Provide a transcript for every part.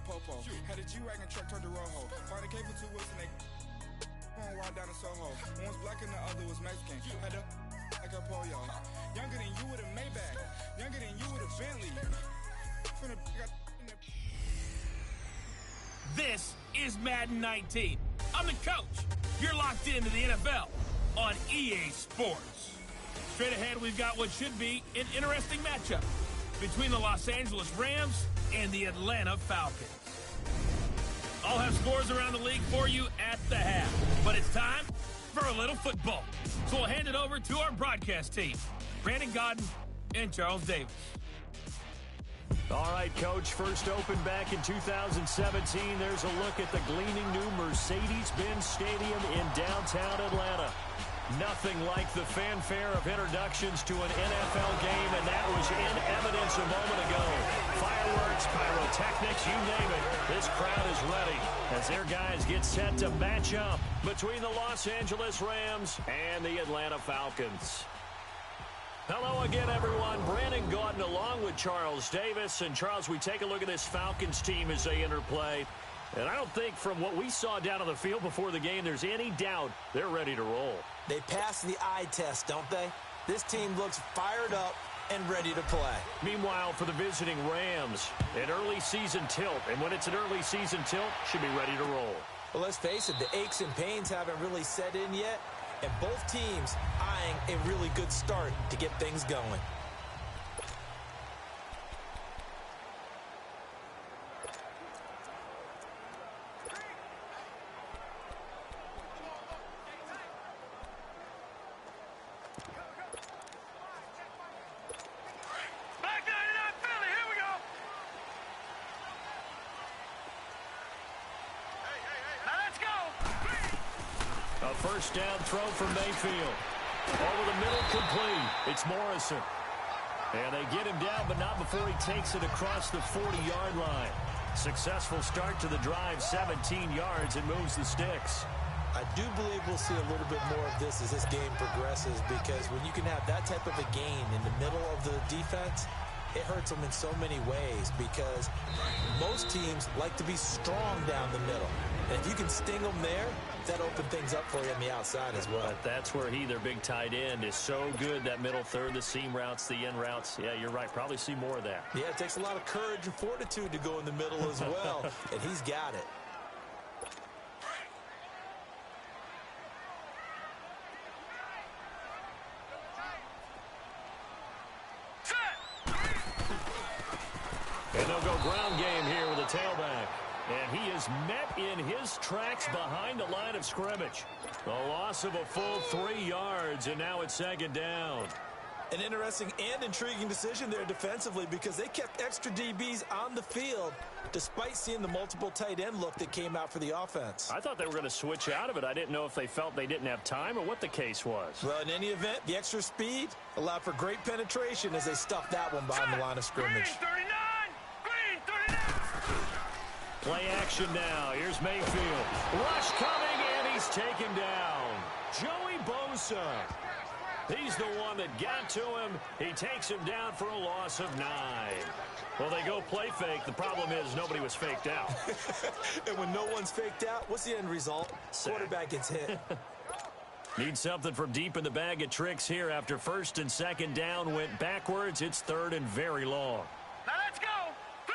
popo. Had a G-Wagon truck turned to Rojo. Find a cave for 2 wheels and they going wild down in Soho. One was black and the other was Mexican. Had a like a pollo. Younger than you with a Maybach. Younger than you with a Bentley. From the This is Madden 19. I'm the coach. You're locked into the NFL on EA Sports. Straight ahead, we've got what should be an interesting matchup between the Los Angeles Rams and the Atlanta Falcons. I'll have scores around the league for you at the half, but it's time for a little football. So we'll hand it over to our broadcast team, Brandon Gaudin and Charles Davis. All right, Coach, first opened back in 2017. There's a look at the gleaming new Mercedes-Benz Stadium in downtown Atlanta. Nothing like the fanfare of introductions to an NFL game, and that was in evidence a moment ago. Fireworks, pyrotechnics, you name it. This crowd is ready as their guys get set to match up between the Los Angeles Rams and the Atlanta Falcons. Hello again, everyone. Brandon Gaudin along with Charles Davis. And, Charles, we take a look at this Falcons team as they interplay. And I don't think from what we saw down on the field before the game there's any doubt they're ready to roll. They passed the eye test, don't they? This team looks fired up and ready to play. Meanwhile, for the visiting Rams, an early season tilt. And when it's an early season tilt, should be ready to roll. Well, let's face it, the aches and pains haven't really set in yet. And both teams eyeing a really good start to get things going. First down throw from Mayfield. Over the middle, complete. It's Morrison. And they get him down, but not before he takes it across the 40-yard line. Successful start to the drive, 17 yards, and moves the sticks. I do believe we'll see a little bit more of this as this game progresses, because when you can have that type of a gain in the middle of the defense, it hurts them in so many ways, because most teams like to be strong down the middle. And if you can sting them there, that opens things up for you on the outside as well. But that's where their big tight end, is so good, that middle third, the seam routes, the in routes. Yeah, you're right. Probably see more of that. Yeah, it takes a lot of courage and fortitude to go in the middle as well, and he's got it. And they'll go ground game here with a tailback. And he is met in his tracks behind the line of scrimmage. A loss of a full 3 yards, and now it's second down. An interesting and intriguing decision there defensively, because they kept extra DBs on the field despite seeing the multiple tight end look that came out for the offense. I thought they were going to switch out of it. I didn't know if they felt they didn't have time or what the case was. Well, in any event, the extra speed allowed for great penetration as they stuffed that one behind the line of scrimmage. Play action now. Here's Mayfield. Rush coming, and he's taken down. Joey Bosa. He's the one that got to him. He takes him down for a loss of 9. Well, they go play fake. The problem is nobody was faked out. And when no one's faked out, what's the end result? Quarterback gets hit. Need something from deep in the bag of tricks here after first and second down went backwards. It's third and very long. Now let's go. 3-19.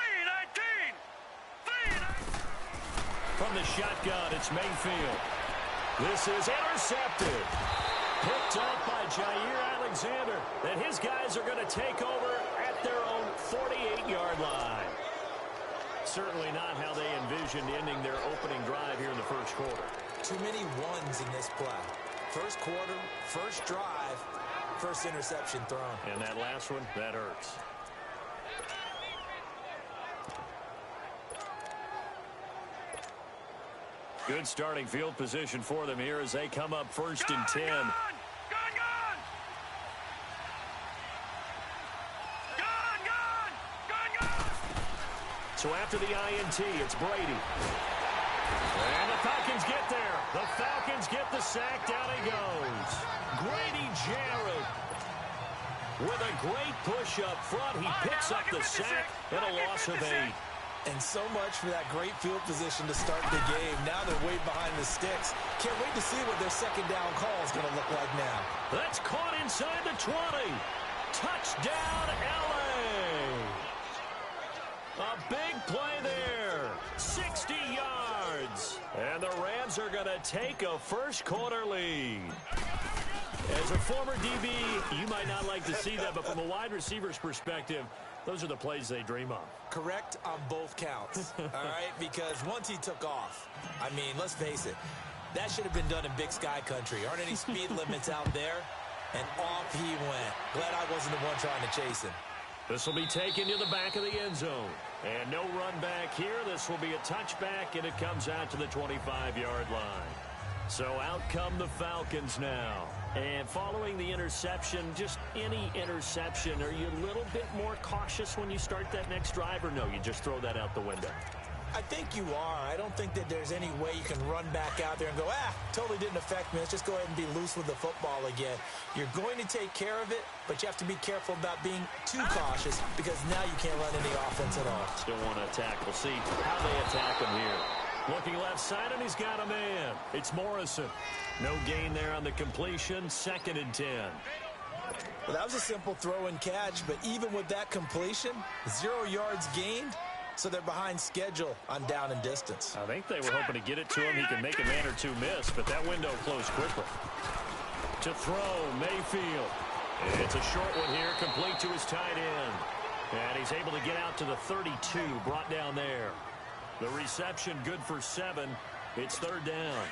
From the shotgun, it's Mayfield. This is intercepted. Picked up by Jair Alexander. And his guys are going to take over at their own 48-yard line. Certainly not how they envisioned ending their opening drive here in the first quarter. Too many ones in this play. First quarter, first drive, first interception thrown. And that last one, that hurts. Good starting field position for them here as they come up first and 10. So after the INT, it's Brady. And the Falcons get there. The Falcons get the sack. Down he goes. Grady Jarrett with a great push up front. He picks up the sack and a loss of 8. And so much for that great field position to start the game. Now they're way behind the sticks. Can't wait to see what their second down call is going to look like now. That's caught inside the 20. Touchdown, L.A. A big play there. 60 yards. And the Rams are going to take a first-quarter lead. As a former DB, you might not like to see that, but from a wide receiver's perspective, those are the plays they dream of. Correct on both counts, all right? Because once he took off, I mean, let's face it, that should have been done in Big Sky country. Aren't any speed limits out there? And off he went. Glad I wasn't the one trying to chase him. This will be taken to the back of the end zone. And no run back here. This will be a touchback, and it comes out to the 25-yard line. So out come the Falcons now. And following the interception, just any interception, are you a little bit more cautious when you start that next drive, or no, you just throw that out the window? I think you are. I don't think that there's any way you can run back out there and go, totally didn't affect me. Let's just go ahead and be loose with the football again. You're going to take care of it, but you have to be careful about being too cautious because now you can't run any offense at all. Still want to attack. We'll see how they attack him here. Looking left side, and he's got a man. It's Morrison. No gain there on the completion. 2nd and 10. Well, that was a simple throw and catch, but even with that completion, 0 yards gained, so they're behind schedule on down and distance. I think they were hoping to get it to him. He can make a man or two miss, but that window closed quickly. To throw, Mayfield. It's a short one here, complete to his tight end. And he's able to get out to the 32, brought down there. The reception good for 7. It's 3rd down.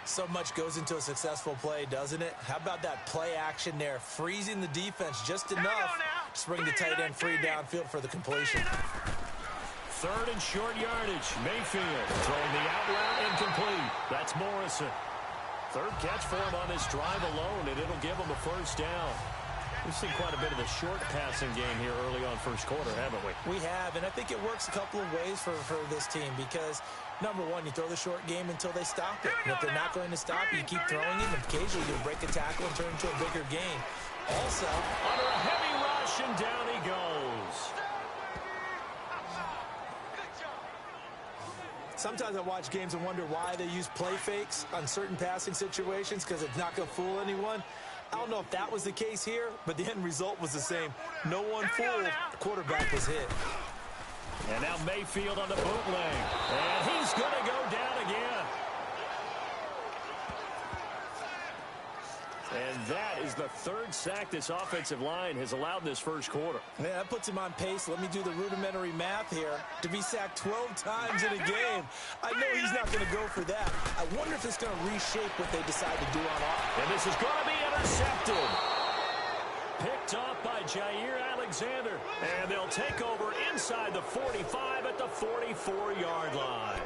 So much goes into a successful play, doesn't it? How about that play action there, freezing the defense just enough to bring the tight end free downfield for the completion. 3rd and short yardage. Mayfield throwing the out route incomplete. That's Morrison. 3rd catch for him on this drive alone, and it'll give him a first down. We've seen quite a bit of the short passing game here early on first quarter, haven't we? We have, and I think it works a couple of ways for this team because, number one, you throw the short game until they stop it. And if they're not going to stop it, you keep throwing it, and occasionally you'll break a tackle and turn into a bigger game. Also, under a heavy rush, and down he goes. Sometimes I watch games and wonder why they use play fakes on certain passing situations because it's not going to fool anyone. I don't know if that was the case here, but the end result was the same. No one fooled. The quarterback was hit. And now Mayfield on the bootleg. And he's going to go down again. And that is the 3rd sack this offensive line has allowed in this first quarter. Yeah, that puts him on pace. Let me do the rudimentary math here. To be sacked 12 times in a game. I know he's not going to go for that. I wonder if it's going to reshape what they decide to do on offense. And this is going to be intercepted. Picked off by Jair Alexander. And they'll take over inside the 45 at the 44-yard line.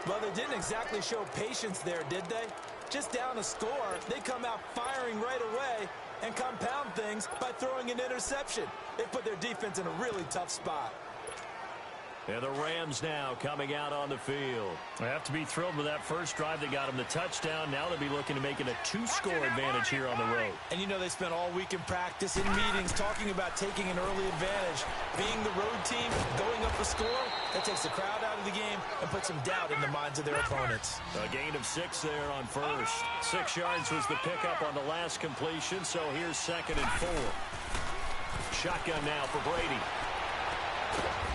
Well, they didn't exactly show patience there, did they? Just down a score, they come out firing right away and compound things by throwing an interception. They put their defense in a really tough spot. And the Rams now coming out on the field. They have to be thrilled with that first drive that got them the touchdown. Now they'll be looking to make it a 2-score advantage here on the road. And you know they spent all week in practice, in meetings, talking about taking an early advantage. Being the road team, going up a score, that takes the crowd out of the game and puts some doubt in the minds of their opponents. A gain of 6 there on first. 6 yards was the pickup on the last completion, so here's 2nd and 4. Shotgun now for Brady.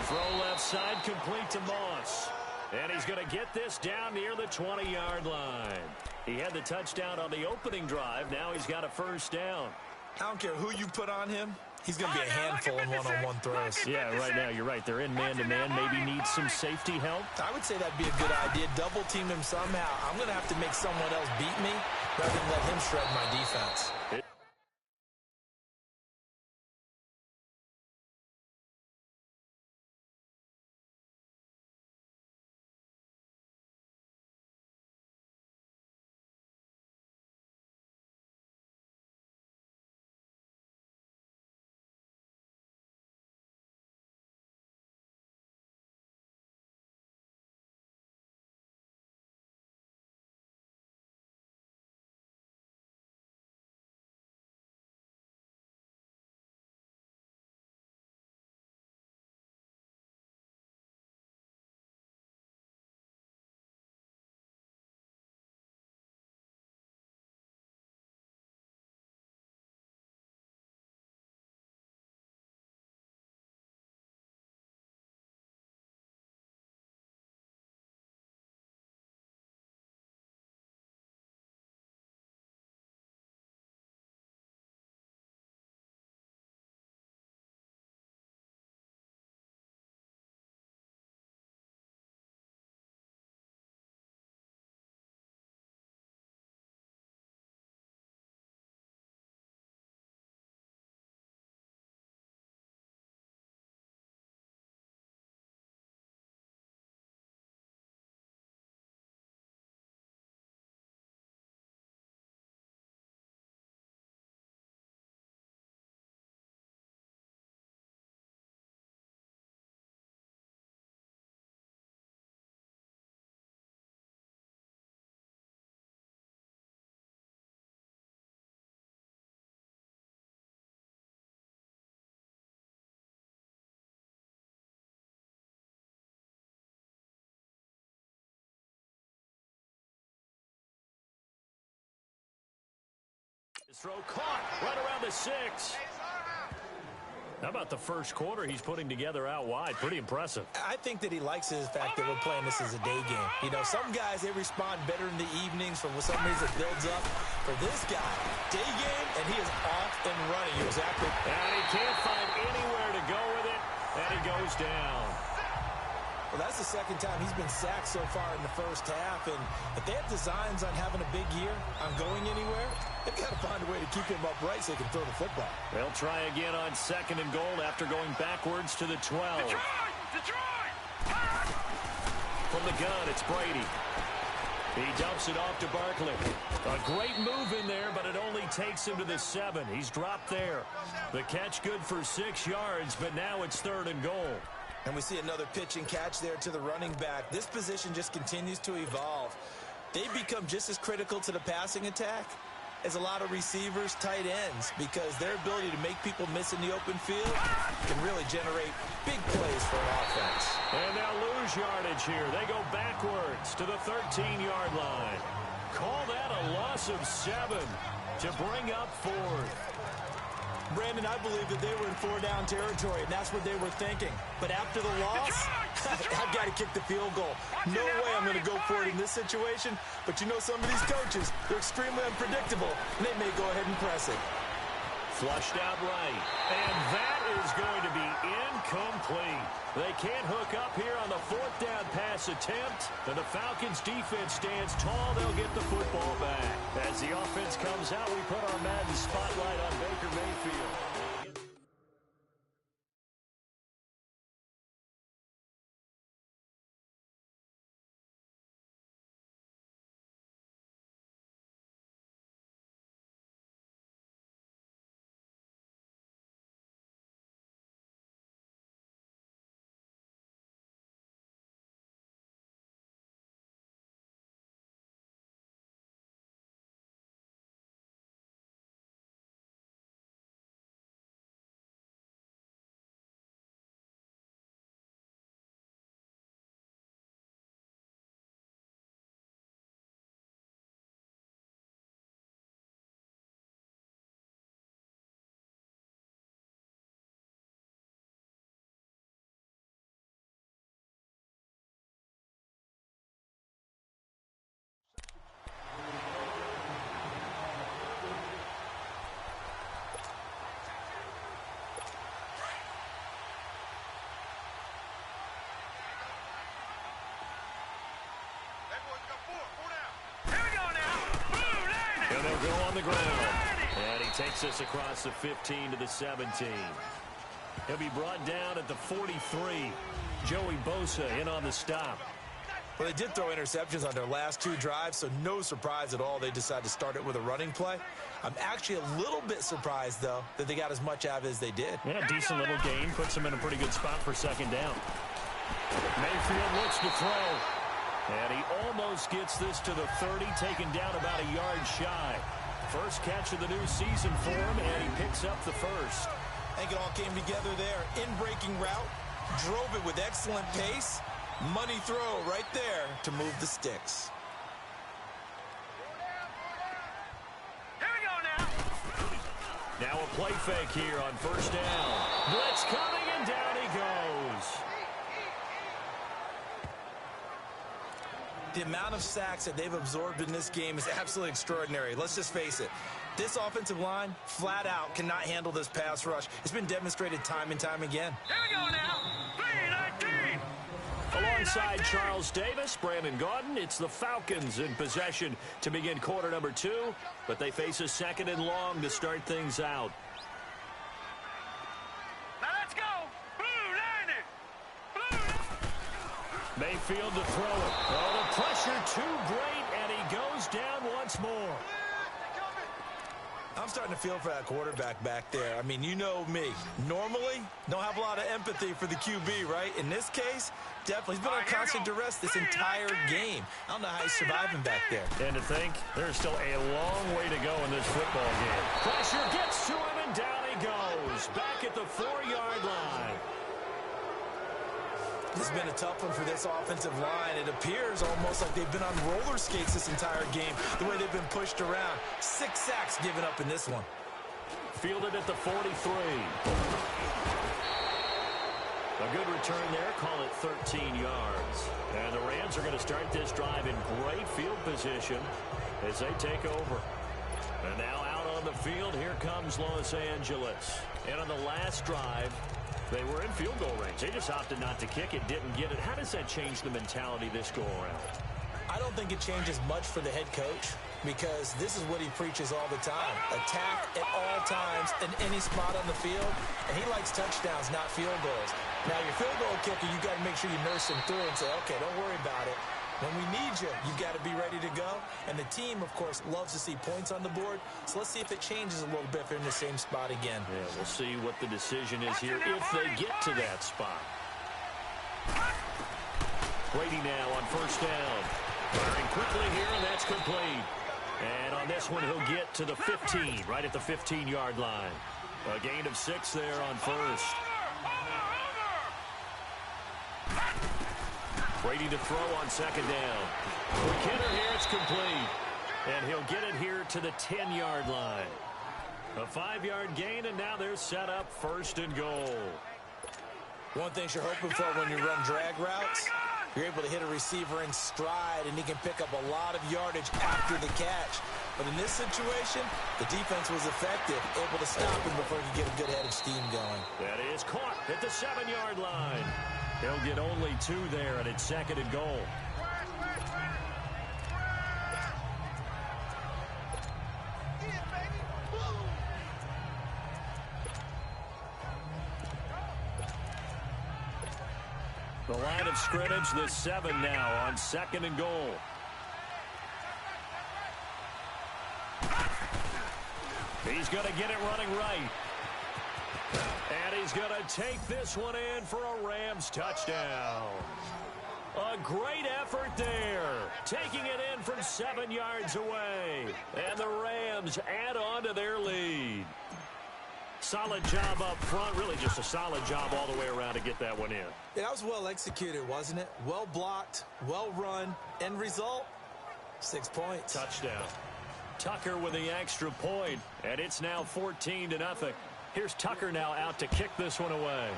Throw left side, complete to Moss. And he's going to get this down near the 20-yard line. He had the touchdown on the opening drive. Now he's got a first down. I don't care who you put on him. He's going to be a handful in one-on-one throws. Yeah, right now, you're right. They're in man-to-man. Maybe needs some safety help. I would say that'd be a good idea. Double team him somehow. I'm going to have to make someone else beat me rather than let him shred my defense. Throw caught right around the 6. How about the first quarter he's putting together out wide? Pretty impressive. I think that he likes the fact that we're playing this as a day game. You know, some guys, they respond better in the evenings for some reason it builds up. For this guy, day game, and he is off and running. Exactly. And he can't find anywhere to go with it, and he goes down. Well, that's the second time he's been sacked so far in the first half, and if they have designs on having a big year, on going anywhere, they've got to find a way to keep him upright so they can throw the football. They'll try again on 2nd and goal after going backwards to the 12. Detroit! From the gun, it's Brady. He dumps it off to Barkley. A great move in there, but it only takes him to the 7. He's dropped there. The catch good for 6 yards, but now it's 3rd and goal. And we see another pitch and catch there to the running back. This position just continues to evolve. They become just as critical to the passing attack as a lot of receivers, tight ends, because their ability to make people miss in the open field can really generate big plays for an offense. And they'll lose yardage here. They go backwards to the 13-yard line. Call that a loss of 7 to bring up 4th. Brandon, I believe that they were in 4-down territory, and that's what they were thinking. But after the loss, I've got to kick the field goal. No way I'm going to go for it in this situation. But you know some of these coaches, they're extremely unpredictable, and they may go ahead and press it. Flushed out right. And that is going to be incomplete. They can't hook up here on the 4th down pass attempt. And the Falcons defense stands tall. They'll get the football back. As the offense comes out, we put our Madden spotlight on Baker Mayfield. And they'll go on the ground. And he takes us across the 15 to the 17. He'll be brought down at the 43. Joey Bosa in on the stop. Well, they did throw interceptions on their last 2 drives, so no surprise at all they decided to start it with a running play. I'm actually a little bit surprised, though, that they got as much out of it as they did. Yeah, decent little gain. Puts them in a pretty good spot for 2nd down. Mayfield looks to throw. And he almost gets this to the 30, taken down about a yard shy. First catch of the new season for him, and he picks up the first. I think it all came together there. In-breaking route, drove it with excellent pace. Money throw right there to move the sticks. Here we go now. Now a play fake here on 1st down. Blitz coming, and down he goes. The amount of sacks that they've absorbed in this game is absolutely extraordinary. Let's just face it. This offensive line, flat out, cannot handle this pass rush. It's been demonstrated time and time again. Here we go now. 3-19. Alongside Charles Davis, Brandon Gaudin, it's the Falcons in possession to begin quarter number 2, but they face a 2nd and long to start things out. Now let's go. Blue, line it. Mayfield to throw it. Oh, the pressure too great, and he goes down once more. I'm starting to feel for that quarterback back there. I mean, you know me. Normally, don't have a lot of empathy for the QB, right? In this case, definitely. He's been on constant duress this entire game. I don't know how he's surviving back there. And to think, there's still a long way to go in this football game. Pressure gets to him, and down he goes. Back at the 4-yard line. This has been a tough one for this offensive line. It appears almost like they've been on roller skates this entire game, the way they've been pushed around. 6 sacks given up in this one. Fielded at the 43. A good return there, call it 13 yards. And the Rams are going to start this drive in great field position as they take over. And now out on the field, here comes Los Angeles. And on the last drive, they were in field goal range. They just opted not to kick it, didn't get it. How does that change the mentality this go around? I don't think it changes much for the head coach because this is what he preaches all the time. Attack at all times in any spot on the field. And he likes touchdowns, not field goals. Now, your field goal kicker, you got to make sure you nurse him through and say, okay, don't worry about it. When we need you, you've got to be ready to go. And the team, of course, loves to see points on the board. So let's see if it changes a little bit if they're in the same spot again. Yeah, we'll see what the decision is here if they get to that spot. Brady now on first down. Firing quickly here, and that's complete. And on this one, he'll get to the 15, right at the 15-yard line. A gain of 6 there on first. Brady to throw on second down. McKinnon here, it's complete. And he'll get it here to the 10-yard line. A 5-yard gain, and now they're set up first and goal. One thing you're hoping for when you run drag routes, you're able to hit a receiver in stride, and he can pick up a lot of yardage after the catch. But in this situation, the defense was effective, able to stop him before he could get a good head of steam going. That is caught at the 7-yard line. He'll get only 2 there, and it's second and goal. The line of scrimmage, the 7 now on second and goal. He's going to get it running right. And he's going to take this one in for a Rams touchdown. A great effort there. Taking it in from 7 yards away. And the Rams add on to their lead. Solid job up front. Really just a solid job all the way around to get that one in. That was well executed, wasn't it? Well blocked, well run. End result, 6 points. Touchdown. Tucker with the extra point. And it's now 14-0. Here's Tucker now out to kick this one away.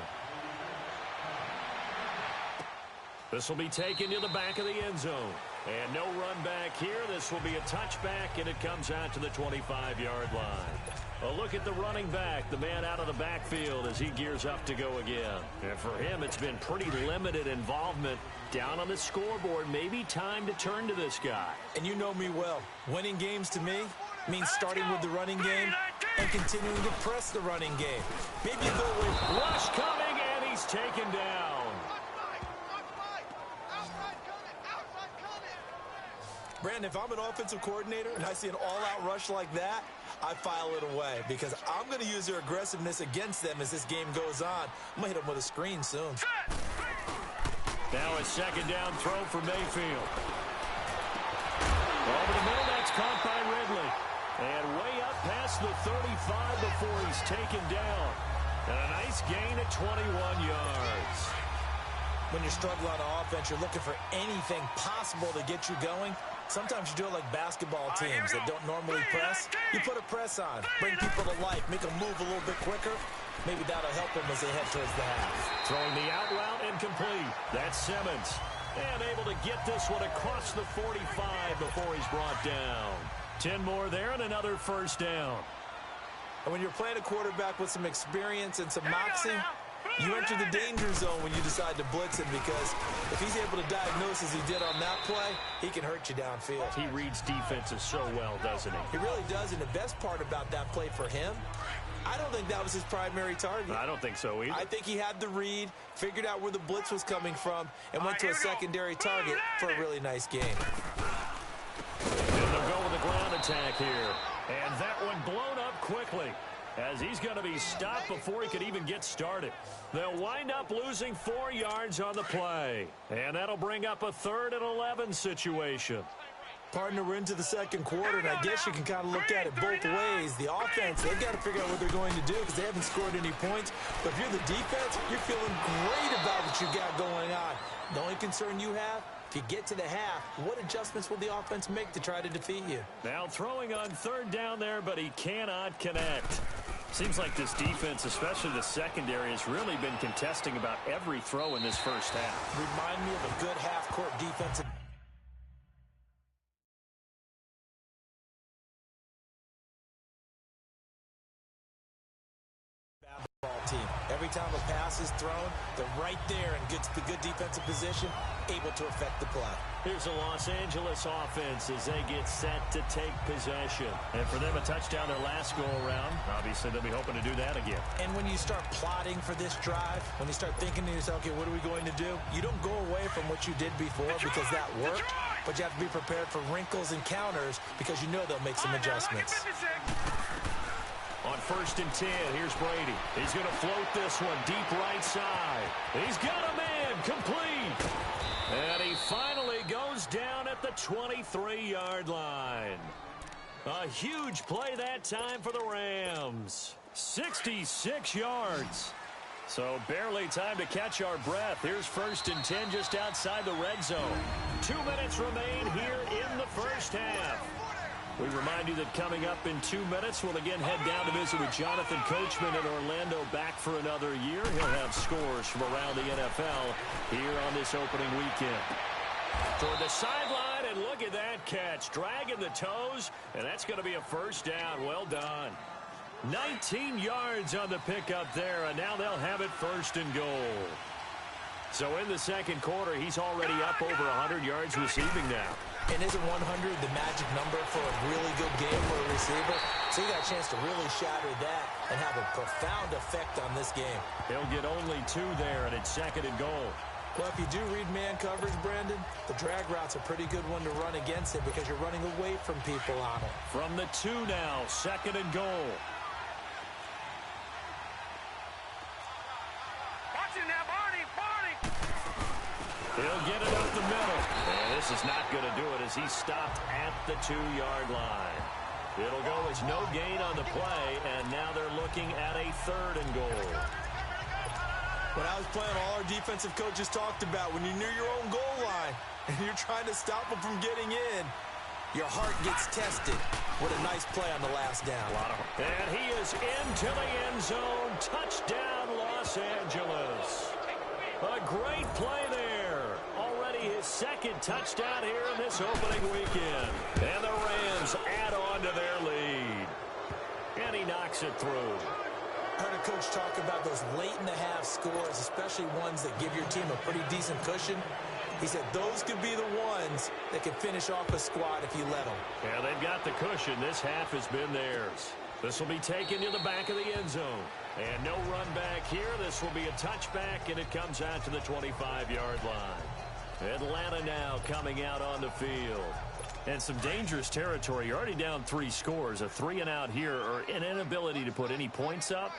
This will be taken to the back of the end zone. And no run back here. This will be a touchback, and it comes out to the 25-yard line. A look at the running back, the man out of the backfield as he gears up to go again. And for him, it's been pretty limited involvement down on the scoreboard. Maybe time to turn to this guy. And you know me well. Winning games to me means starting with the running game and continuing to press the running game. Maybe you go with rush coming, and he's taken down. Brandon, if I'm an offensive coordinator and I see an all-out rush like that, I file it away because I'm going to use their aggressiveness against them as this game goes on. I'm going to hit them with a screen soon. Now a second down throw for Mayfield. Over the middle, that's caught by Ridley. And way up past the 35 before he's taken down. And a nice gain at 21 yards. When you're struggling on offense, you're looking for anything possible to get you going. Sometimes you do it like basketball teams that don't normally press. You put a press on, bring people to life, make them move a little bit quicker. Maybe that'll help them as they head towards the half. Throwing the out route incomplete. That's Simmons. And able to get this one across the 45 before he's brought down. 10 more there and another first down. And when you're playing a quarterback with some experience and some moxie, you enter the danger zone when you decide to blitz him because if he's able to diagnose as he did on that play, he can hurt you downfield. He reads defenses so well, doesn't he? He really does, and the best part about that play for him, I don't think that was his primary target. I don't think so either. I think he had the read, figured out where the blitz was coming from, and went to a secondary target for a really nice game. And they'll go with a ground attack here. And that one blown up quickly as he's going to be stopped before he could even get started. They'll wind up losing 4 yards on the play. And that'll bring up a 3rd and 11 situation. Partner, we're into the second quarter, and I guess you can kind of look at it both ways. The offense, they've got to figure out what they're going to do because they haven't scored any points. But if you're the defense, you're feeling great about the what you got going on. The only concern you have, if you get to the half, what adjustments will the offense make to try to defeat you? Now throwing on third down there, but he cannot connect. Seems like this defense, especially the secondary, has really been contesting about every throw in this first half. Remind me of a good half-court defensive team. Every time a pass is thrown, they're right there and gets the good defensive position, able to affect the play. Here's the Los Angeles offense as they get set to take possession. And for them, a touchdown their last go-around. Obviously, they'll be hoping to do that again. And when you start plotting for this drive, when you start thinking to yourself, okay, what are we going to do? You don't go away from what you did before because that worked, but you have to be prepared for wrinkles and counters because you know they'll make some adjustments. On 1st and 10, here's Brady. He's going to float this one deep right side. He's got a man complete. And he finally goes down at the 23-yard line. A huge play that time for the Rams. 66 yards. So barely time to catch our breath. Here's 1st and 10 just outside the red zone. 2 minutes remain here in the first half. We remind you that coming up in 2 minutes, we'll again head down to visit with Jonathan Coachman in Orlando, back for another year. He'll have scores from around the NFL here on this opening weekend. Toward the sideline, and look at that catch. Dragging the toes, and that's going to be a first down. Well done. 19 yards on the pickup there, and now they'll have it 1st and goal. So in the second quarter, he's already up over 100 yards receiving now. And isn't 100 the magic number for a really good game for a receiver? So you got a chance to really shatter that and have a profound effect on this game. He'll get only 2 there, and it's 2nd and goal. Well, if you do read man coverage, Brandon, the drag route's a pretty good one to run against it because you're running away from people on it. From the 2 now, 2nd and goal. He'll get it up the middle. And this is not going to do it as he's stopped at the 2-yard line. It'll go as no gain on the play, and now they're looking at a 3rd and goal. When I was playing, all our defensive coaches talked about when you're near your own goal line and you're trying to stop them from getting in, your heart gets tested. What a nice play on the last down. And he is into the end zone. Touchdown, Los Angeles. A great play there. Already his 2nd touchdown here in this opening weekend. And the Rams add on to their lead. And he knocks it through. I heard a coach talk about those late-in-the-half scores, especially ones that give your team a pretty decent cushion. He said those could be the ones that can finish off a squad if you let them. Yeah, they've got the cushion. This half has been theirs. This will be taken to the back of the end zone. And no run back here. This will be a touchback, and it comes out to the 25-yard line. Atlanta now coming out on the field. And some dangerous territory. You're already down 3 scores. A 3-and-out here, or an inability to put any points up.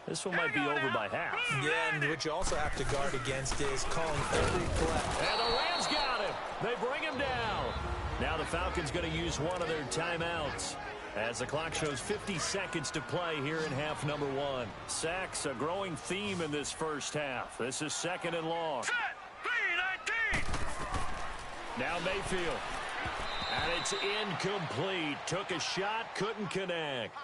This one might be over by half. Yeah, and what you also have to guard against is calling every play. And the Rams got him. They bring him down. Now the Falcons going to use one of their timeouts as the clock shows 50 seconds to play here in half number 1. Sacks, a growing theme in this first half. This is 2nd and long. Now Mayfield. And it's incomplete. Took a shot, couldn't connect.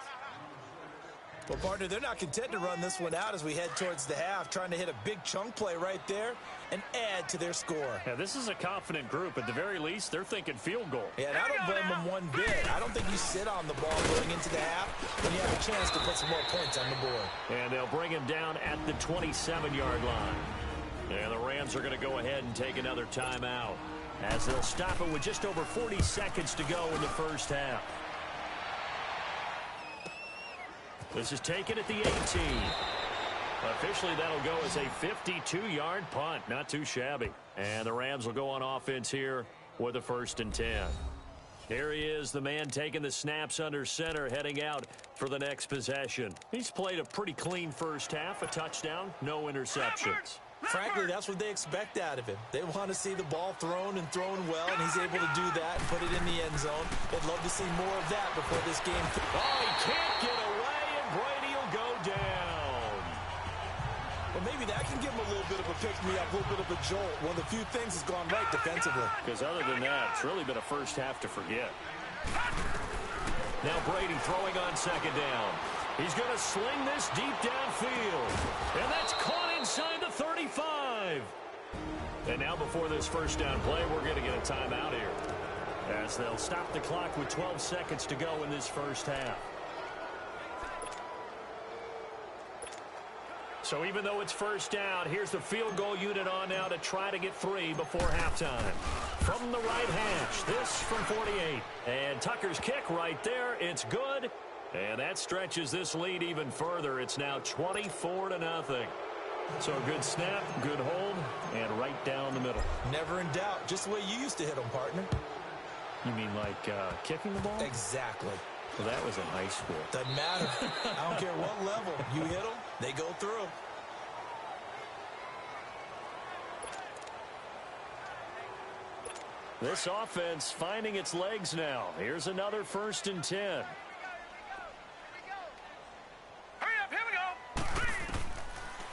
Well, partner, they're not content to run this one out as we head towards the half, trying to hit a big chunk play right there and add to their score. Yeah, this is a confident group. At the very least, they're thinking field goal. Yeah, and I don't blame them one bit. I don't think you sit on the ball going into the half when you have a chance to put some more points on the board. And they'll bring him down at the 27-yard line. And the Rams are going to go ahead and take another timeout as they'll stop it with just over 40 seconds to go in the first half. This is taken at the 18. Officially, that'll go as a 52-yard punt. Not too shabby. And the Rams will go on offense here with a 1st and 10. Here he is, the man taking the snaps under center, heading out for the next possession. He's played a pretty clean first half, a touchdown, no interceptions. Frankly, that's what they expect out of him. They want to see the ball thrown and thrown well, and he's able to do that and put it in the end zone. They'd love to see more of that before this game. Oh, he can't get away, and Brady will go down. Well, maybe that can give him a little bit of a picked me up, a little bit of a jolt. One of the few things that's gone right defensively. Because other than that, it's really been a first half to forget. Now Brady throwing on second down. He's going to sling this deep downfield. And that's caught inside the 35. And now before this first down play, we're going to get a timeout here, as they'll stop the clock with 12 seconds to go in this first half. So even though it's first down, here's the field goal unit on now to try to get 3 before halftime. From the right hash, this from 48. And Tucker's kick right there. It's good. And that stretches this lead even further. It's now 24-0. So a good snap, good hold, and right down the middle. Never in doubt. Just the way you used to hit them, partner. You mean like kicking the ball? Exactly. Well, that was in high school. Doesn't matter. I don't care what level. You hit them, they go through. This offense finding its legs now. Here's another 1st and 10.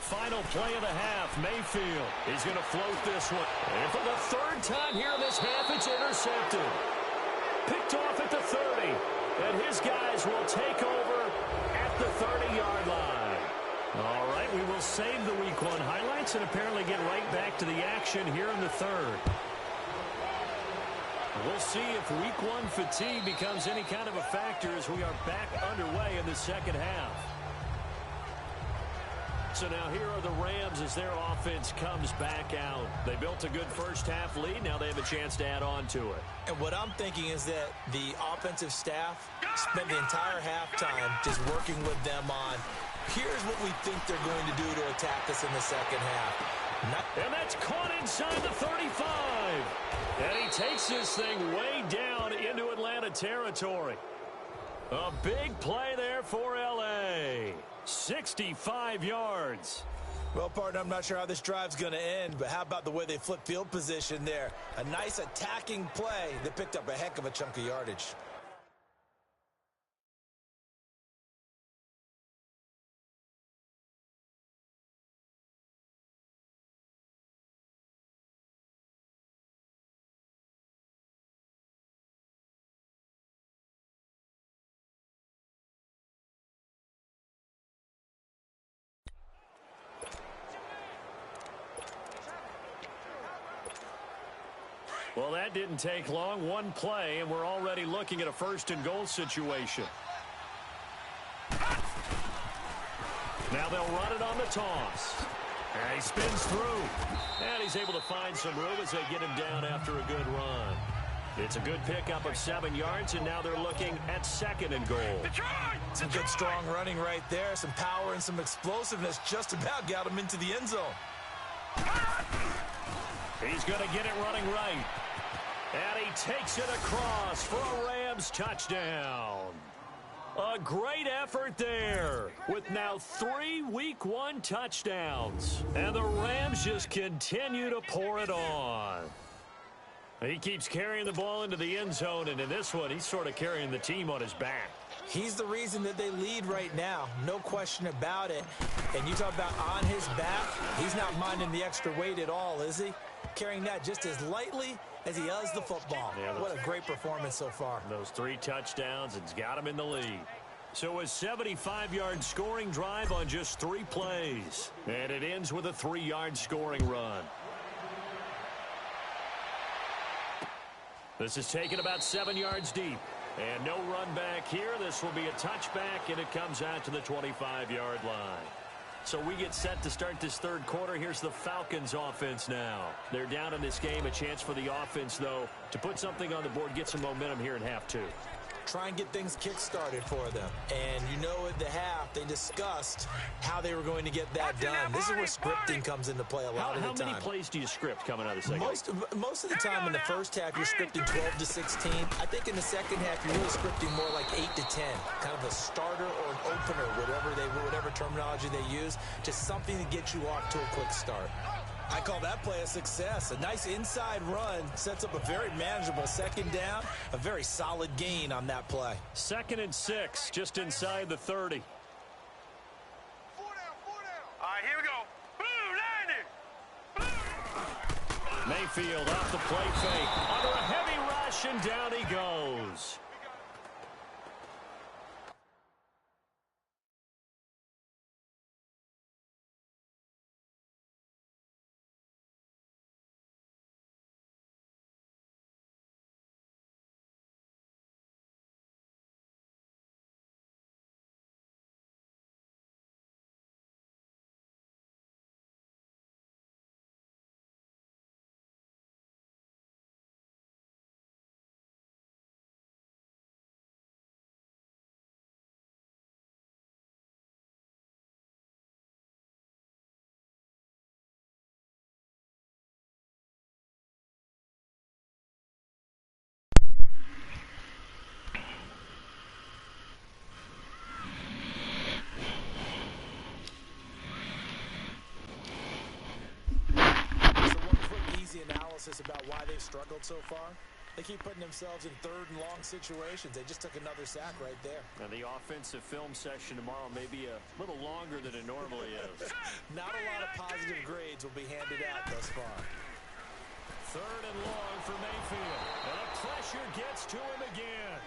Final play of the half, Mayfield. He's going to float this one. And for the 3rd time here in this half, it's intercepted. Picked off at the 30. And his guys will take over at the 30-yard line. All right, we will save the Week 1 highlights and apparently get right back to the action here in the 3rd. We'll see if Week 1 fatigue becomes any kind of a factor as we are back underway in the second half. So now here are the Rams as their offense comes back out. They built a good first half lead. Now they have a chance to add on to it. And what I'm thinking is that the offensive staff spent the entire halftime just working with them on, here's what we think they're going to do to attack us in the second half. And that's caught inside the 35. And he takes this thing way down into Atlanta territory. A big play there for L.A. 65 yards. Well, partner, I'm not sure how this drive's going to end, but how about the way they flip field position there? A nice attacking play that picked up a heck of a chunk of yardage. Well, that didn't take long. One play, and we're already looking at a 1st and goal situation. Now they'll run it on the toss. And he spins through. And he's able to find some room as they get him down after a good run. It's a good pickup of 7 yards, and now they're looking at 2nd and goal. Some good strong running right there. Some power and some explosiveness just about got him into the end zone. He's going to get it running right. And he takes it across for a Rams touchdown. A great effort there with now 3 Week 1 touchdowns. And the Rams just continue to pour it on. He keeps carrying the ball into the end zone, and in this one, he's sort of carrying the team on his back. He's the reason that they lead right now. No question about it. And you talk about on his back, he's not minding the extra weight at all, is he? Carrying that just as lightly as he does the football. Yeah, what a great performance so far. Those 3 touchdowns, it's got him in the lead. So a 75-yard scoring drive on just 3 plays. And it ends with a 3-yard scoring run. This is taken about 7 yards deep. And no run back here. This will be a touchback, and it comes out to the 25-yard line. So we get set to start this 3rd quarter. Here's the Falcons offense now. They're down in this game. A chance for the offense, though, to put something on the board, get some momentum here in half 2. Try and get things kick-started for them. And you know at the half, they discussed how they were going to get that done. This is where scripting comes into play a lot of the time. How many plays do you script coming out of the second? Most of the time in the first half, you're scripting 12 to 16. I think in the second half, you're really scripting more like 8 to 10. Kind of a starter or an opener, whatever terminology they use, just something to get you off to a quick start. I call that play a success. A nice inside run sets up a very manageable 2nd down. A very solid gain on that play. 2nd and 6, just inside the 30. 4 down. All right, here we go. Boom, 90. Mayfield off the play fake. Under a heavy rush, and down he goes. About why they've struggled so far. They keep putting themselves in third and long situations. They just took another sack right there. And the offensive film session tomorrow may be a little longer than it normally is. Not a lot of positive grades will be handed out thus far. Third and long for Mayfield. And the pressure gets to him again.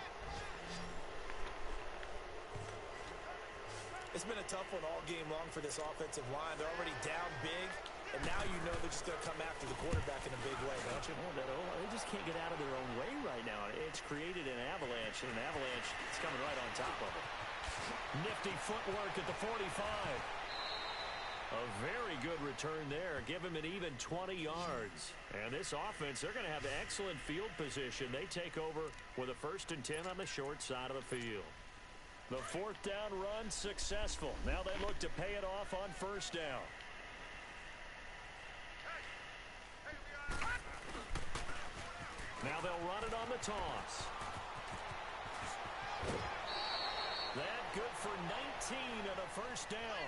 It's been a tough one all game long for this offensive line. They're already down big. And now you know they're just going to come after the quarterback in a big way, don't you? Oh, they just can't get out of their own way right now. It's created an avalanche, and an avalanche is coming right on top of it. Nifty footwork at the 45. A very good return there. Give him an even 20 yards. And this offense, they're going to have excellent field position. They take over with a 1st and 10 on the short side of the field. The 4th down run successful. Now they look to pay it off on 1st down. Now they'll run it on the toss. That good for 19 and a 1st down.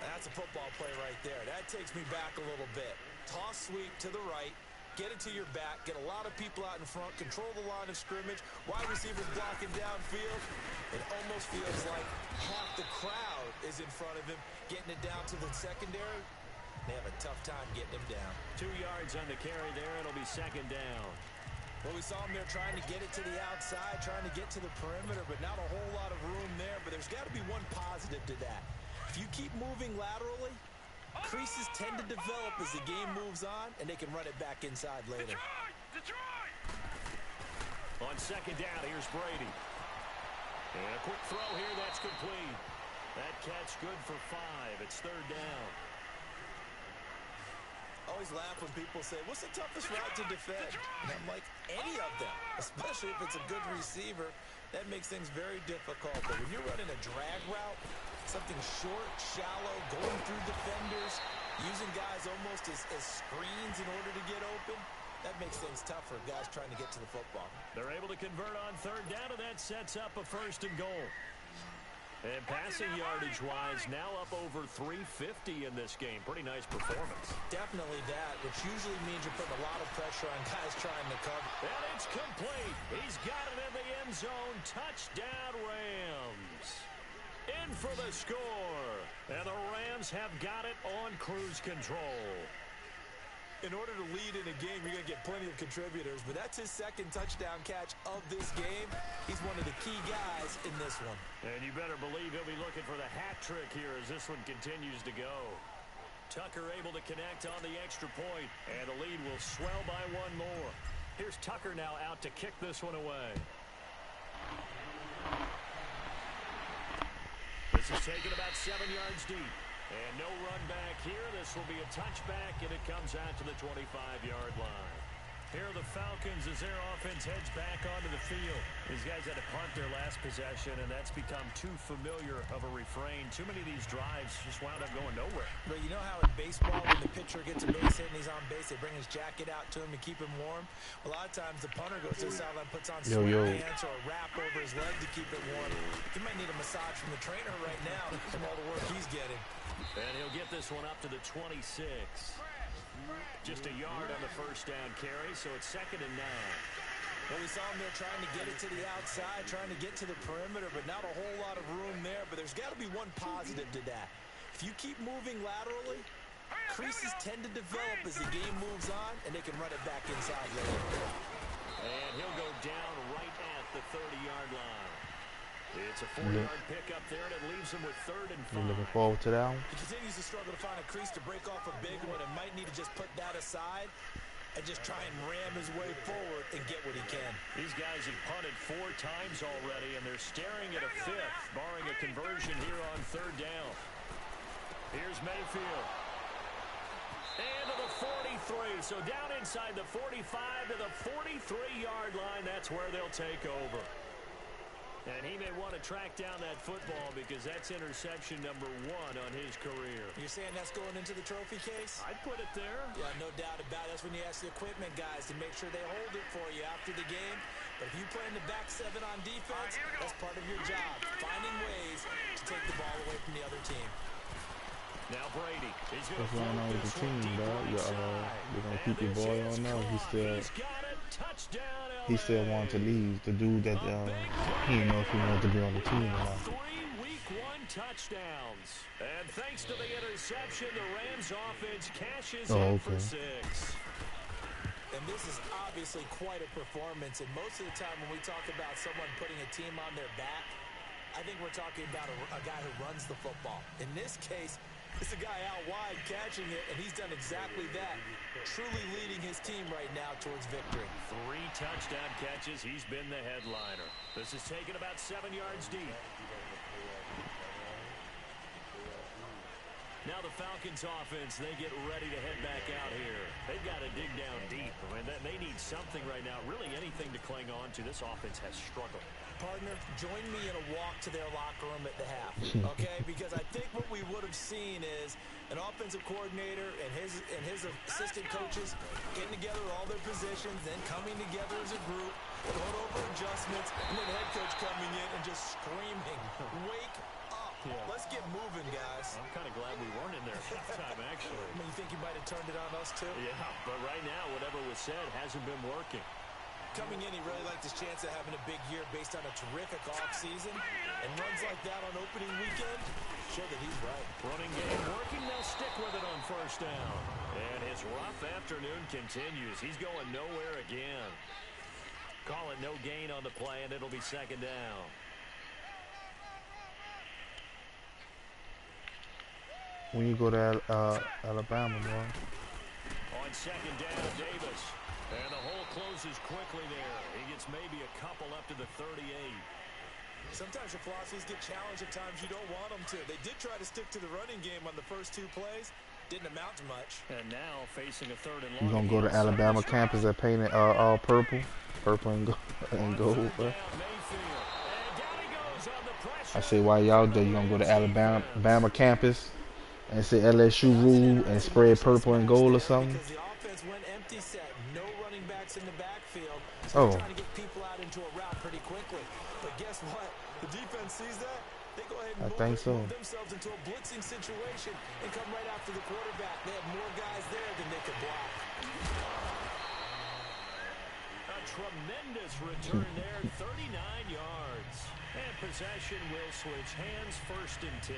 That's a football play right there. That takes me back a little bit. Toss sweep to the right. Get it to your back. Get a lot of people out in front. Control the line of scrimmage. Wide receivers blocking downfield. It almost feels like half the crowd is in front of him, getting it down to the secondary. They have a tough time getting him down. 2 yards on the carry there. It'll be 2nd down. Well, we saw him there trying to get it to the outside, trying to get to the perimeter, but not a whole lot of room there. But there's got to be one positive to that. If you keep moving laterally, creases tend to develop as the game moves on, and they can run it back inside later. On 2nd down, here's Brady. And a quick throw here. That's complete. That catch good for 5. It's 3rd down. Always laugh when people say, what's the toughest route to defend? And I'm like, any of them, especially if it's a good receiver, that makes things very difficult. But when you're running a drag route, something short, shallow, going through defenders, using guys almost as screens in order to get open, that makes things tough for guys trying to get to the football. They're able to convert on 3rd down, and that sets up a 1st and goal. And passing yardage-wise, now up over 350 in this game. Pretty nice performance. Definitely that, which usually means you're putting a lot of pressure on guys trying to cover. And it's complete. He's got it in the end zone. Touchdown, Rams. In for the score. And the Rams have got it on cruise control. In order to lead in a game, you're going to get plenty of contributors, but that's his 2nd touchdown catch of this game. He's one of the key guys in this one. And you better believe he'll be looking for the hat trick here as this one continues to go. Tucker able to connect on the extra point, and the lead will swell by 1 more. Here's Tucker now out to kick this one away. This is taken about 7 yards deep. And no run back here. This will be a touchback, and it comes out to the 25-yard line. Here are the Falcons as their offense heads back onto the field. These guys had to punt their last possession, and that's become too familiar of a refrain. Too many of these drives just wound up going nowhere. But you know how in baseball, when the pitcher gets a base hit and he's on base, they bring his jacket out to him to keep him warm? A lot of times the punter goes to the sideline, puts on sweatpants or a wrap over his leg to keep it warm. He might need a massage from the trainer right now from all the work he's getting. And he'll get this one up to the 26. Just a yard on the 1st down carry, so it's 2nd and 9. Well, we saw him there trying to get it to the outside, trying to get to the perimeter, but not a whole lot of room there. But there's got to be one positive to that. If you keep moving laterally, creases tend to develop as the game moves on, and they can run it back inside later. And he'll go down right at the 30-yard line. It's a 4-yard pickup there, and it leaves him with 3rd and 5. You looking forward to that one? He continues to struggle to find a crease to break off a big one, and might need to just put that aside and just try and ram his way forward and get what he can. These guys have punted 4 times already, and they're staring at a 5th, barring a conversion here on 3rd down. Here's Mayfield. And to the 43. So down inside the 45 to the 43-yard line. That's where they'll take over. And he may want to track down that football because that's interception number 1 on his career. You're saying that's going into the trophy case? I'd put it there. Yeah, no doubt about it. That's when you ask the equipment guys to make sure they hold it for you after the game. But if you play in the back 7 on defense, that's part of your job, finding ways to take the ball away from the other team. Now Brady. He's What's going on with the team, dog? You're gonna keep your boy on now. He still wanted to leave. The dude that he didn't know if he wanted to be on the team or not. 3 week 1 touchdowns. And thanks to the interception, the Rams offense cashes in for 6. And this is obviously quite a performance. And most of the time when we talk about someone putting a team on their back, I think we're talking about a guy who runs the football. In this case, it's a guy out wide catching it, and he's done exactly that, truly leading his team right now towards victory. 3 touchdown catches. He's been the headliner. This is taken about 7 yards deep. Now the Falcons offense, they get ready to head back out here. They've got to dig down deep. I mean, they need something right now, really anything to cling on to. This offense has struggled. Partner, join me in a walk to their locker room at the half, okay? Because I think what we would have seen is an offensive coordinator and his assistant coaches getting together all their positions, then coming together as a group, going over adjustments, and then the head coach coming in and just screaming, wake up. Yeah. Let's get moving, guys. I'm kind of glad we weren't in there at halftime, actually. I mean, you think you might have turned it on us, too? Yeah, but right now, whatever was said hasn't been working. Coming in, he really liked his chance of having a big year based on a terrific offseason. And runs like that on opening weekend show that he's right. Running game working. They'll stick with it on 1st down. And his rough afternoon continues. He's going nowhere again. Call it no gain on the play, and it'll be 2nd down. When you go to Alabama, bro. On 2nd down, Davis. And the hole closes quickly there. He gets maybe a couple up to the 38. Sometimes your philosophies get challenged at times you don't want them to. They did try to stick to the running game on the first 2 plays. Didn't amount to much. And now facing a 3rd and long. You gonna go to Alabama campus that painted all purple and gold, bro? I say, why y'all there? You gonna go to Alabama campus and say LSU rule and spread purple and gold or something? Because the offense went empty set, no running backs in the backfield. So they're trying to get people out into a route pretty quickly. But guess what? The defense sees that. They go ahead and move themselves into a blitzing situation and come right after the quarterback. They have more guys there than they could block. A tremendous return there, 39 yards. And possession will switch hands, 1st and 10.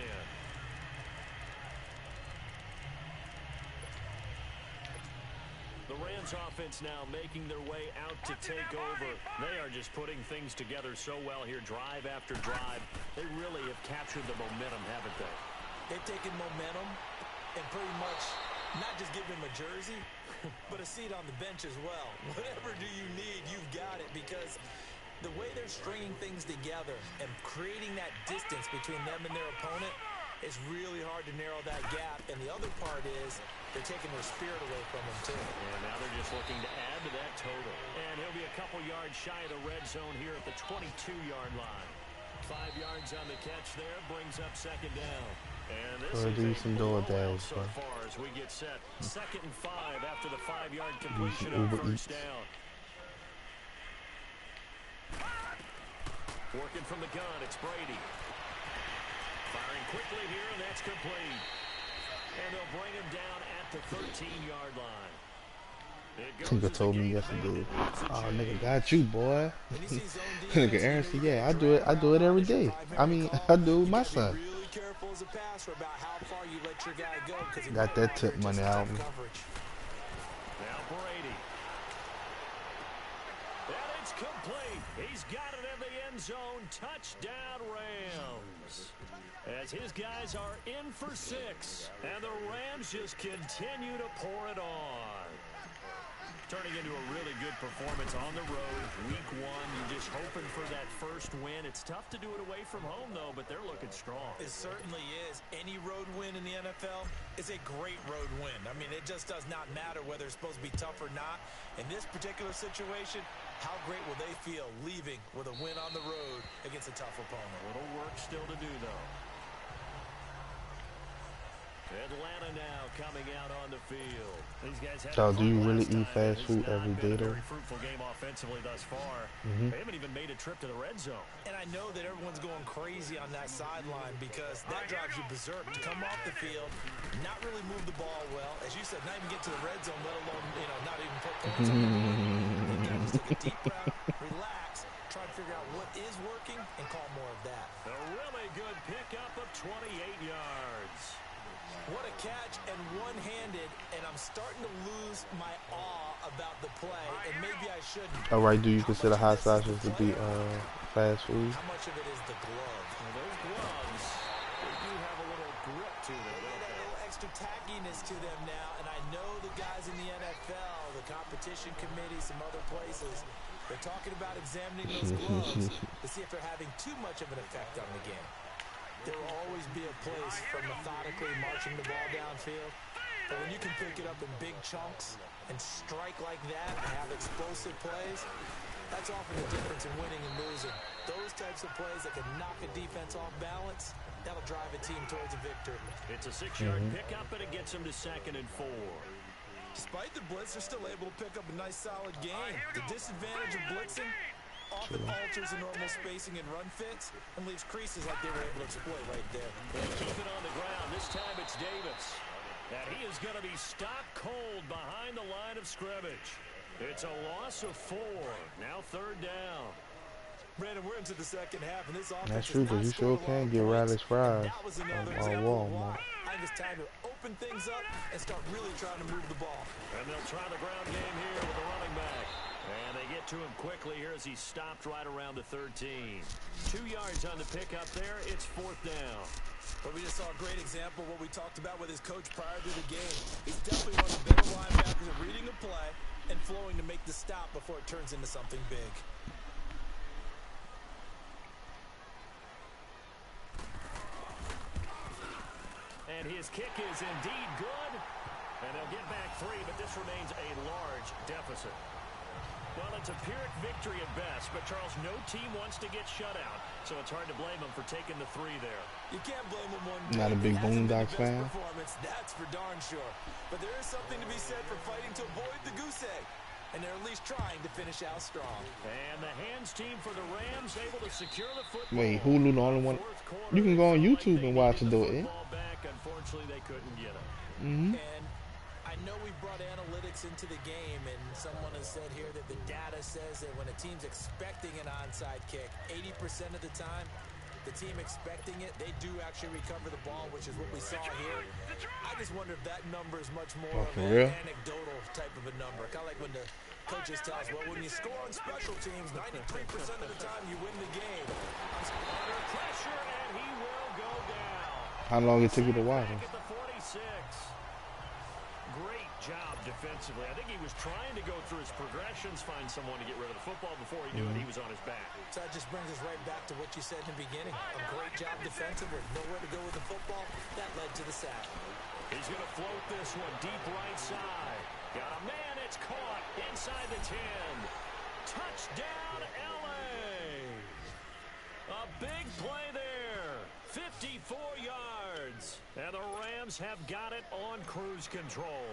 The Rams offense now making their way out to take over. They are just putting things together so well here, drive after drive. They really have captured the momentum, haven't they? They've taken momentum and pretty much not just given him a jersey, but a seat on the bench as well. Whatever do you need, you've got it, because the way they're stringing things together and creating that distance between them and their opponent, it's really hard to narrow that gap. And the other part is they're taking their spirit away from them, too. And now they're just looking to add to that total. And he'll be a couple yards shy of the red zone here at the 22-yard line. 5 yards on the catch there, brings up 2nd down. And this is a blowout so far as we get set. 2nd and 5 after the 5-yard completion on 1st down. Working from the gun, it's Brady. Firing quickly here, and that's complete. And they'll bring him down at the 13-yard line. Nigga told me yesterday, oh, nigga got you, boy. Nigga Aaron said, yeah, I do it every day. I mean, I do it with my son. careful as a passer about how far you let your guy go. Got that tip money out. Now Brady. And it's complete. He's got it in the end zone. Touchdown, Rams. As his guys are in for 6. And the Rams just continue to pour it on. Turning into a really good performance on the road. Week 1, you're just hoping for that first win. It's tough to do it away from home, though, but they're looking strong. It certainly is. Any road win in the NFL is a great road win. I mean, it just does not matter whether it's supposed to be tough or not. In this particular situation, how great will they feel leaving with a win on the road against a tough opponent? A little work still to do, though. Atlanta now coming out on the field. These guys have So do you really eat fast food every day, though? Very fruitful game offensively thus far. They haven't even made a trip to the red zone. And I know that everyone's going crazy on that sideline because that drives you berserk to come off the field, not really move the ball well. As you said, not even get to the red zone, let alone, not even put points on the board. Just take a deep breath, relax, try to figure out what is working, and call more of that. A really good pickup of 28 yards. What a catch, and one-handed, and I'm starting to lose my awe about the play, and maybe I shouldn't. All right, do you consider hot sauces to be fast food? How much of it is the glove? Well, those gloves, they do have a little grip to them. They got a little extra tackiness to them now, and I know the guys in the NFL, the competition committee, some other places, they're talking about examining those gloves to see if they're having too much of an effect on the game. There will always be a place for methodically marching the ball downfield. But when you can pick it up in big chunks and strike like that and have explosive plays, that's often the difference in winning and losing. Those types of plays that can knock a defense off balance, that'll drive a team towards a victory. It's a 6-yard pickup, and it gets them to 2nd and 4. Despite the blitz, they're still able to pick up a nice, solid game. The disadvantage of blitzing often alters the normal spacing and run fits and leaves creases like they were able to exploit right there. They keep it on the ground. This time it's Davis. And he is going to be stopped cold behind the line of scrimmage. It's a loss of 4. Now 3rd down. Brandon, we're into the second half, and this offense That's true, because you sure can get Riley's fries on Walmart. I think it's time to open things up and start really trying to move the ball. And they'll try the ground game here with the running back. And they get to him quickly here as he stopped right around the 13. 2 yards on the pickup there. It's 4th down. But we just saw a great example of what we talked about with his coach prior to the game. He's definitely one of the better linebackers at reading a play and flowing to make the stop before it turns into something big. And his kick is indeed good. And they'll get back 3, but this remains a large deficit. Well, it's a Pyrrhic victory at best, but Charles, no team wants to get shut out, so it's hard to blame them for taking the 3 there. You can't blame them one bit. Not a big Boondocks fan. That's for darn sure. But there is something to be said for fighting to avoid the goose egg, and they're at least trying to finish out strong. And the hands team for the Rams able to secure the football. Wait, Hulu the only one? You can go on YouTube and watch it, though. Unfortunately, they couldn't get it. And I know we brought analytics into the game, and someone has said here that the data says that when a team's expecting an onside kick, 80% of the time, the team expecting it, they do actually recover the ball, which is what we saw here. I just wonder if that number is much more of an anecdotal type of a number. Kind of like when the coaches tell us, well, when you score on special teams, 93% of the time you win the game. Under pressure, and he will go down. How long it took you to watch him? Great job defensively. I think he was trying to go through his progressions, find someone to get rid of the football. Before he knew it, he was on his back. So that just brings us right back to what you said in the beginning. A great job defensively. Nowhere to go with the football. That led to the sack. He's going to float this one deep right side. Got a man. It's caught inside the 10. Touchdown, L.A. A big play there. 54 yards. And the Rams have got it on cruise control.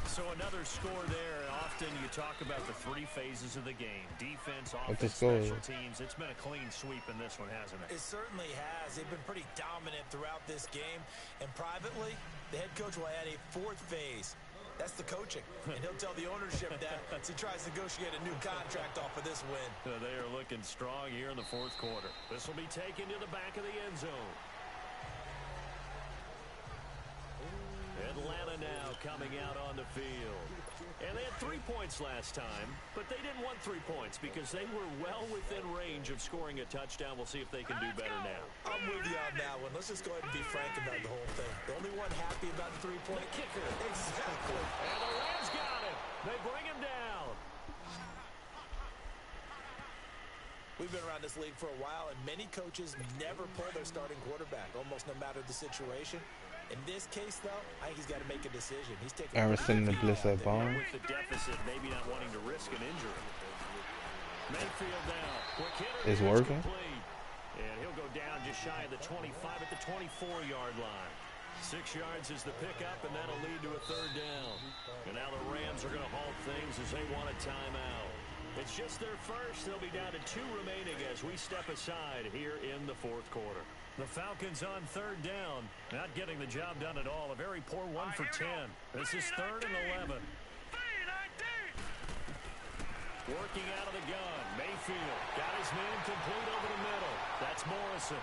So another score there. Often you talk about the 3 phases of the game. Defense, offense, special teams. It's been a clean sweep in this one, hasn't it? It certainly has. They've been pretty dominant throughout this game. And privately, the head coach will add a 4th phase. That's the coaching. And he'll tell the ownership that as he tries to negotiate a new contract off of this win. They are looking strong here in the 4th quarter. This will be taken to the back of the end zone. Atlanta now coming out on the field. And they had 3 points last time, but they didn't want 3 points because they were well within range of scoring a touchdown. We'll see if they can do better now. I'm with you on that one. Let's just go ahead and be frank about the whole thing. The only one happy about the three-point kicker. Exactly. And the Rams got it. They bring him down. We've been around this league for a while, and many coaches never pull their starting quarterback, almost no matter the situation. In this case, though, I think he's got to make a decision. He's taking Emerson and Bliss at Barnes. With the deficit, maybe not wanting to risk an injury. Mayfield now. Quick hitter. It's working. Complete. And he'll go down just shy of the 25 at the 24-yard line. 6 yards is the pickup, and that'll lead to a 3rd down. And now the Rams are going to halt things as they want a timeout. It's just their first. They'll be down to 2 remaining as we step aside here in the 4th quarter. The Falcons on 3rd down. Not getting the job done at all. A very poor 1 for 10. This is 3rd and 11. Working out of the gun. Mayfield got his man complete over the middle. That's Morrison.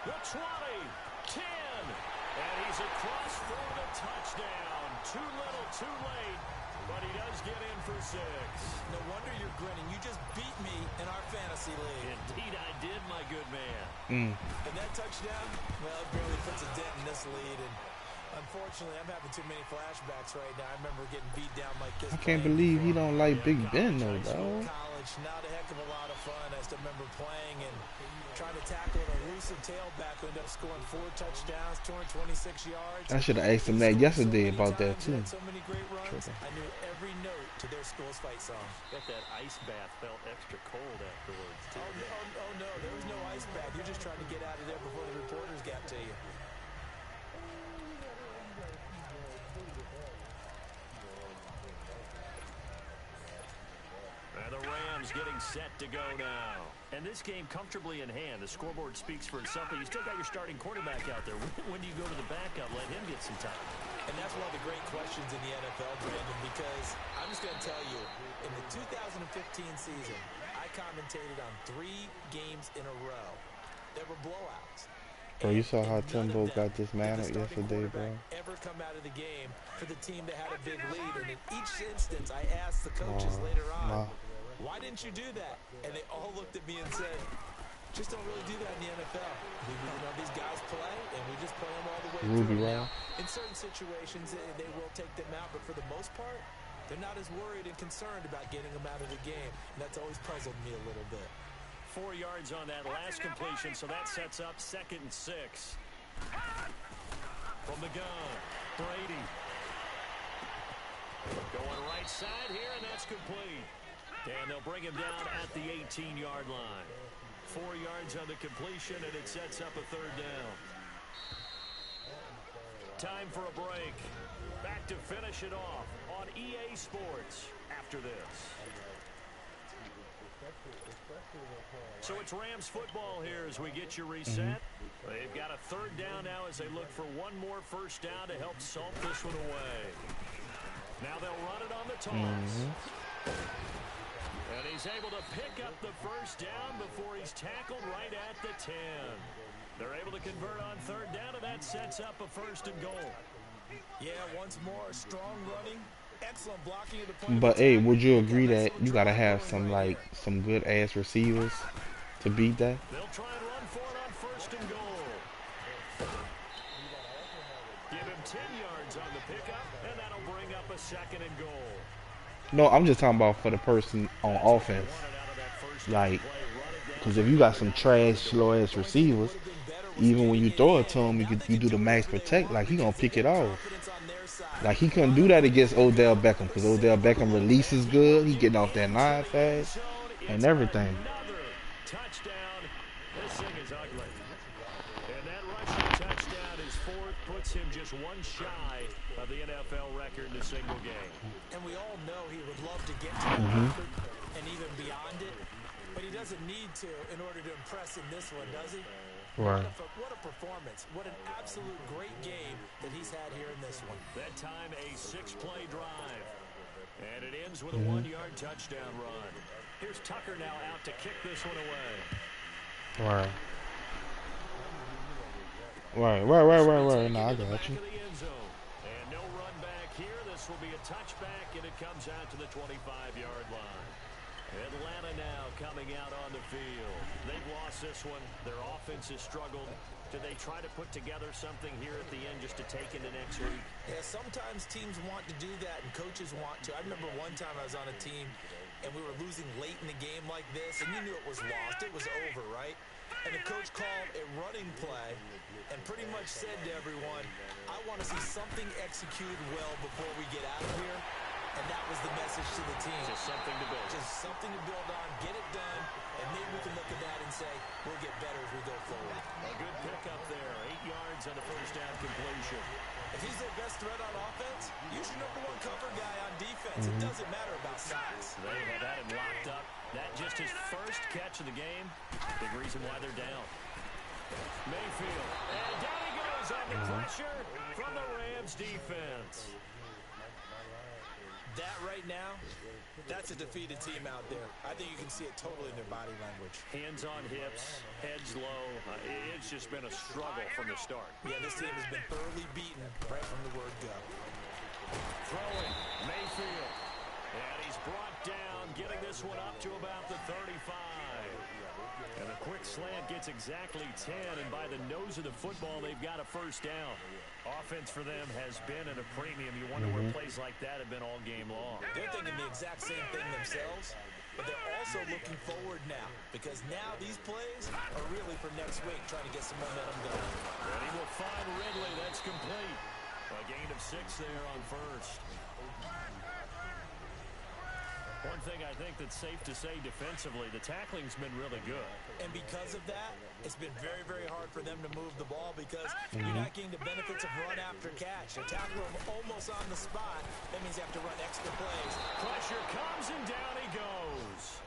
The 20. 10. And he's across for the touchdown. Too little, too late. But he does get in for 6. No wonder you're grinning. You just beat me in our fantasy league. Indeed I did, my good man. And that touchdown, well, it barely puts a dent in this lead. And unfortunately, I'm having too many flashbacks right now. I remember getting beat down like this. I can't believe he don't like Big Ben, though, dog. College, not a heck of a lot of fun. I still remember playing and trying to tackle an elusive tailback who ended up scoring 4 touchdowns, 226 yards. I should have asked him that yesterday about that, too. So many great runs. I knew every note to their school's fight song. Bet that ice bath felt extra cold afterwards, too. Oh, no, there was no ice bath. You're just trying to get out of there before the reporters got to you. And the Rams getting set to go now. And this game comfortably in hand. The scoreboard speaks for itself, but you still got your starting quarterback out there. When do you go to the backup? Let him get some time. And that's one of the great questions in the NFL, Brandon, because I'm just going to tell you, in the 2015 season, I commentated on 3 games in a row. There were blowouts. Bro, you saw how Timbo got dismantled yesterday, bro. Ever come out of the game for the team that had a big lead, and in each instance, I asked the coaches later on, why didn't you do that? And they all looked at me and said, just don't really do that in the NFL. These guys play, and we just play them all the way through. Now, in certain situations, they will take them out, but for the most part, they're not as worried and concerned about getting them out of the game. And that's always puzzled me a little bit. 4 yards on that last completion, so that sets up 2nd and 6. From the gun, Brady. Going right side here, and that's complete. And they'll bring him down at the 18-yard line. 4 yards on the completion, and it sets up a 3rd down. Time for a break. Back to finish it off on EA Sports after this. So it's Rams football here as we get you reset. They've got a 3rd down now as they look for one more 1st down to help salt this one away. Now they'll run it on the toss. And he's able to pick up the 1st down before he's tackled right at the 10. They're able to convert on 3rd down, and that sets up a 1st and goal. Yeah, once more, strong running, excellent blocking at the point. But hey, would you agree that you gotta have some good ass receivers to beat that? They'll try and run for it on 1st and goal. Give him 10 yards on the pickup, and that'll bring up a 2nd and goal. No, I'm just talking about for the person on offense. Like, because if you got some trash, slow-ass receivers, even when you throw it to him, you do the max protect, like, he going to pick it off. Like, he couldn't do that against Odell Beckham, because Odell Beckham releases good. He getting off that line fast and everything. Touchdown. This thing is ugly. And that rushing touchdown is 4th, puts him just one shy of the NFL record in a single game. And we all know he would love to get to that record and even beyond it, but he doesn't need to in order to impress in this one, does he? Right. What a performance. What an absolute great game that he's had here in this one. That time a 6-play drive. And it ends with a 1-yard touchdown run. Here's Tucker now out to kick this one away. Right. No, I got you. And no This will be a touchback, and it comes out to the 25-yard line. Atlanta now coming out on the field. They've lost this one. Their offense has struggled. Do they try to put together something here at the end just to take into next week? Yeah, sometimes teams want to do that and coaches want to. I remember one time I was on a team and we were losing late in the game like this, and you knew it was lost. It was over, right? And the coach called a running play and pretty much said to everyone, I want to see something executed well before we get out of here. And that was the message to the team. Just something to build. Just something to build on, get it done, and maybe we can look at that and say, we'll get better as we go forward. A good pickup there. 8 yards on the first down completion. If he's their best threat on offense, use your number one cover guy on defense. It doesn't matter about size. They have had him locked up. That just his first catch of the game. Big reason why they're down. Mayfield. And down he goes under pressure from the Rams defense. That right now, that's a defeated team out there. I think you can see it totally in their body language. Hands on hips, heads low. It's just been a struggle from the start. Yeah, this team has been thoroughly beaten right from the word go. Throwing, Mayfield. And he's brought down, getting this one up to about the 35. And a quick slant gets exactly 10, and by the nose of the football, they've got a first down. Offense for them has been at a premium. You wonder where plays like that have been all game long. They're thinking the exact same thing themselves, but they're also looking forward now, because now these plays are really for next week, trying to get some momentum going. And he will find Ridley. That's complete. A gain of 6 there on first. One thing I think that's safe to say defensively, the tackling's been really good. And because of that, it's been very, very hard for them to move the ball because you're not getting the benefits of run after catch. They tackle them almost on the spot. That means you have to run extra plays. Pressure comes, and down he goes.